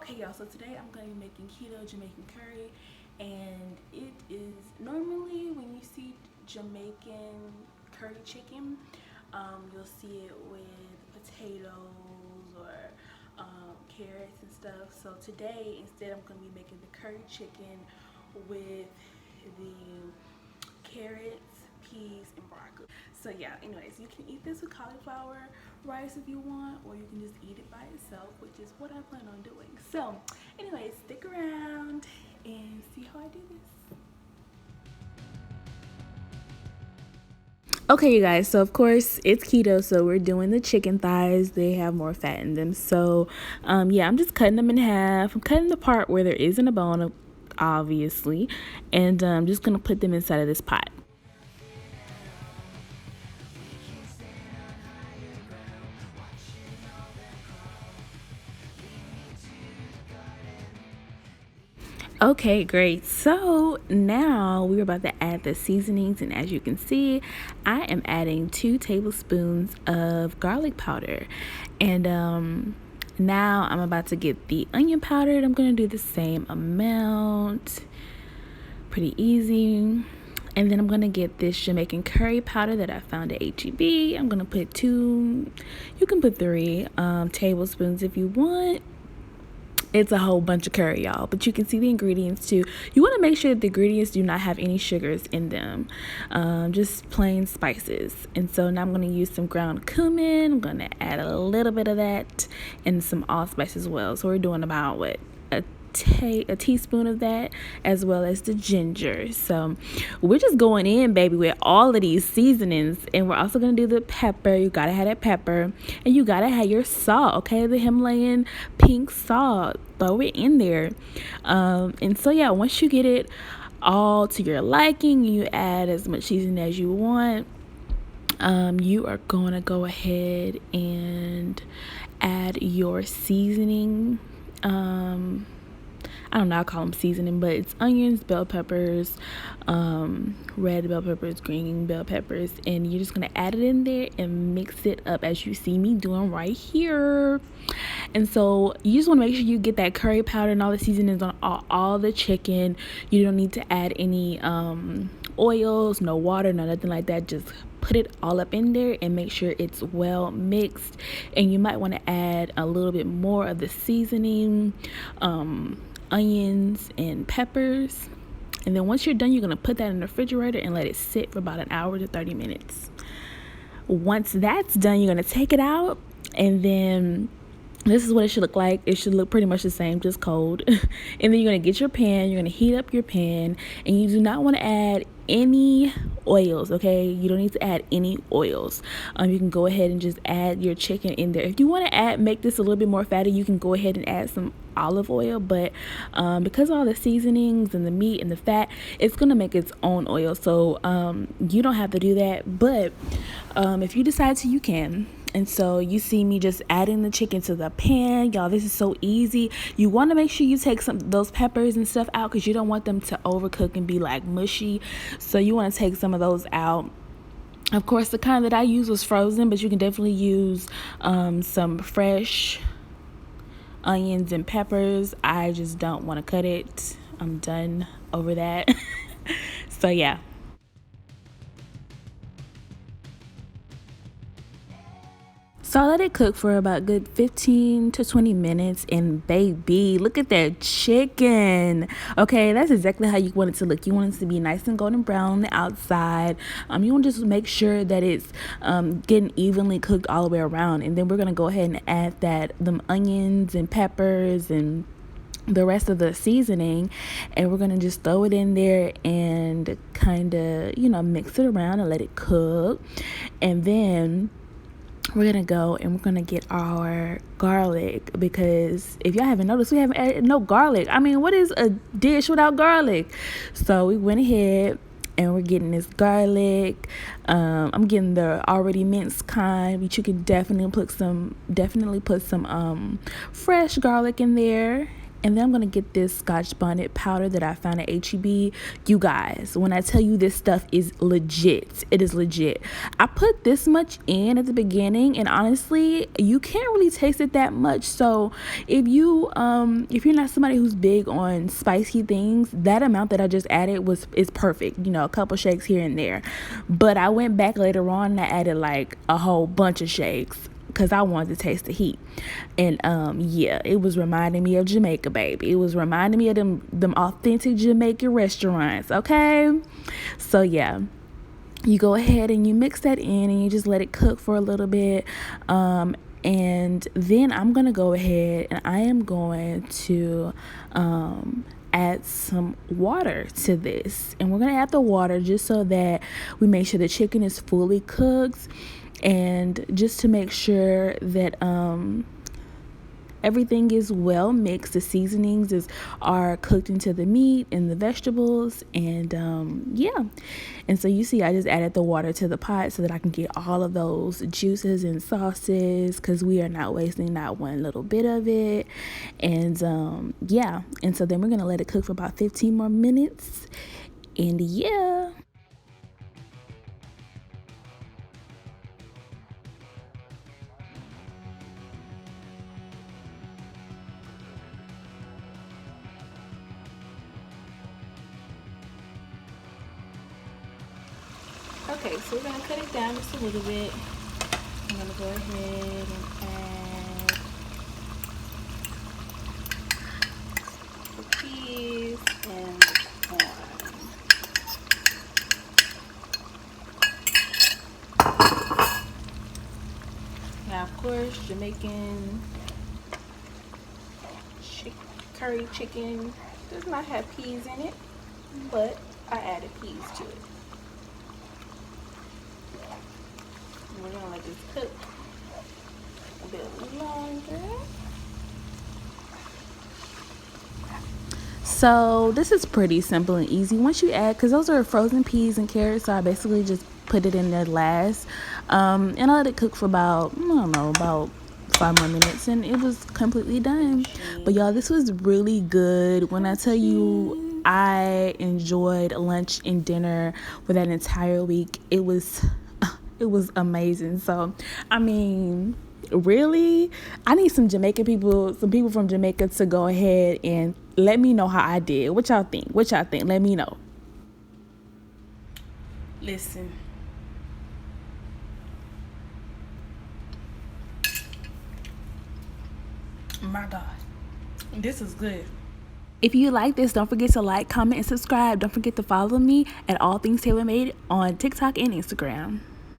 Hey y'all, so today I'm going to be making keto Jamaican curry, and it is normally when you see Jamaican curry chicken, you'll see it with potatoes or carrots and stuff. So today instead I'm going to be making the curry chicken with the carrots, peas, and broccoli. So yeah, anyways, you can eat this with cauliflower rice if you want, or you can just eat it by itself, which is what I plan on doing. So anyways, stick around and see how I do this. Okay, you guys, so of course it's keto, so we're doing the chicken thighs. They have more fat in them. So yeah, I'm just cutting them in half. I'm cutting the part where there isn't a bone, obviously, and I'm just gonna put them inside of this pot. Okay, great. So now we're about to add the seasonings, and as you can see, I am adding 2 tablespoons of garlic powder, and now I'm about to get the onion powder. I'm gonna do the same amount, pretty easy. And then I'm gonna get this Jamaican curry powder that I found at HEB. I'm gonna put 2, you can put 3 tablespoons if you want. It's a whole bunch of curry, y'all, but you can see the ingredients too. You want to make sure that the ingredients do not have any sugars in them, just plain spices. And so now I'm going to use some ground cumin. I'm going to add a little bit of that and some allspice as well. So we're doing about a teaspoon of that, as well as the ginger. So we're just going in, baby, with all of these seasonings. And we're also going to do the pepper. You gotta have that pepper, and you gotta have your salt, okay? The Himalayan pink salt, throw it in there. And so yeah, once you get it all to your liking, you add as much seasoning as you want. You are going to go ahead and add your seasoning. I don't know, I call them seasoning, but it's onions, bell peppers, red bell peppers, green bell peppers, and you're just gonna add it in there and mix it up as you see me doing right here. And so you just want to make sure you get that curry powder and all the seasonings on all the chicken. You don't need to add any oils, no water, no nothing like that. Just put it all up in there and make sure it's well mixed. And you might want to add a little bit more of the seasoning, onions and peppers. And then once you're done, you're going to put that in the refrigerator and let it sit for about an hour to 30 minutes. Once that's done, you're going to take it out, and then this is what it should look like. It should look pretty much the same, just cold. And then you're going to get your pan. You're going to heat up your pan, and you do not want to add any oils, okay? You don't need to add any oils. You can go ahead and just add your chicken in there. If you want to make this a little bit more fatty, you can go ahead and add some olive oil, but because of all the seasonings and the meat and the fat, it's gonna make its own oil. So you don't have to do that, but if you decide to, you can. And so you see me just adding the chicken to the pan. Y'all, this is so easy. You want to make sure you take those peppers and stuff out, because you don't want them to overcook and be like mushy. So you want to take some of those out. Of course, the kind that I used was frozen, but you can definitely use some fresh onions and peppers. I just don't want to cut it. I'm done over that. So yeah. So I let it cook for about good 15 to 20 minutes, and baby, look at that chicken. Okay, that's exactly how you want it to look. You want it to be nice and golden brown on the outside. You want to just make sure that it's getting evenly cooked all the way around. And then we're gonna go ahead and add them onions and peppers and the rest of the seasoning, and we're gonna just throw it in there and kind of, mix it around and let it cook. And then we're gonna go and we're gonna get our garlic, because if y'all haven't noticed, we haven't added no garlic. I mean, what is a dish without garlic? So we went ahead and we're getting this garlic. I'm getting the already minced kind, but you could definitely put some fresh garlic in there. And then I'm going to get this Scotch bonnet powder that I found at HEB. You guys, when I tell you this stuff is legit, it is legit. I put this much in at the beginning, and honestly, you can't really taste it that much. So if you're not somebody who's big on spicy things, that amount that I just added is perfect. You know, a couple shakes here and there. But I went back later on and I added like a whole bunch of shakes, because I wanted to taste the heat. And yeah, it was reminding me of Jamaica, baby. It was reminding me of them authentic Jamaican restaurants, okay? So yeah, you go ahead and you mix that in and you just let it cook for a little bit. And then I'm gonna go ahead and I am going to add some water to this. And we're gonna add the water just so that we make sure the chicken is fully cooked, and just to make sure that everything is well mixed. The seasonings are cooked into the meat and the vegetables, and yeah. And so you see I just added the water to the pot so that I can get all of those juices and sauces, because we are not wasting not one little bit of it. And yeah, and so then we're gonna let it cook for about 15 more minutes, and yeah. Okay, so we're gonna cut it down just a little bit. I'm gonna go ahead and add the peas and the corn. Now, of course, Jamaican curry chicken does not have peas in it, but I added peas to it. We're gonna let this cook a bit longer. So this is pretty simple and easy. Once you add, because those are frozen peas and carrots, so I basically just put it in there last, and I let it cook for about, I don't know, about 5 more minutes, and it was completely done. But y'all, this was really good. When I tell you I enjoyed lunch and dinner for that entire week, it was amazing. So I mean, really, I need some people from Jamaica to go ahead and let me know how I did. What y'all think? Let me know. Listen, my God, this is good. If you like this, don't forget to like, comment, and subscribe. Don't forget to follow me at All Things Tailor Made on TikTok and Instagram.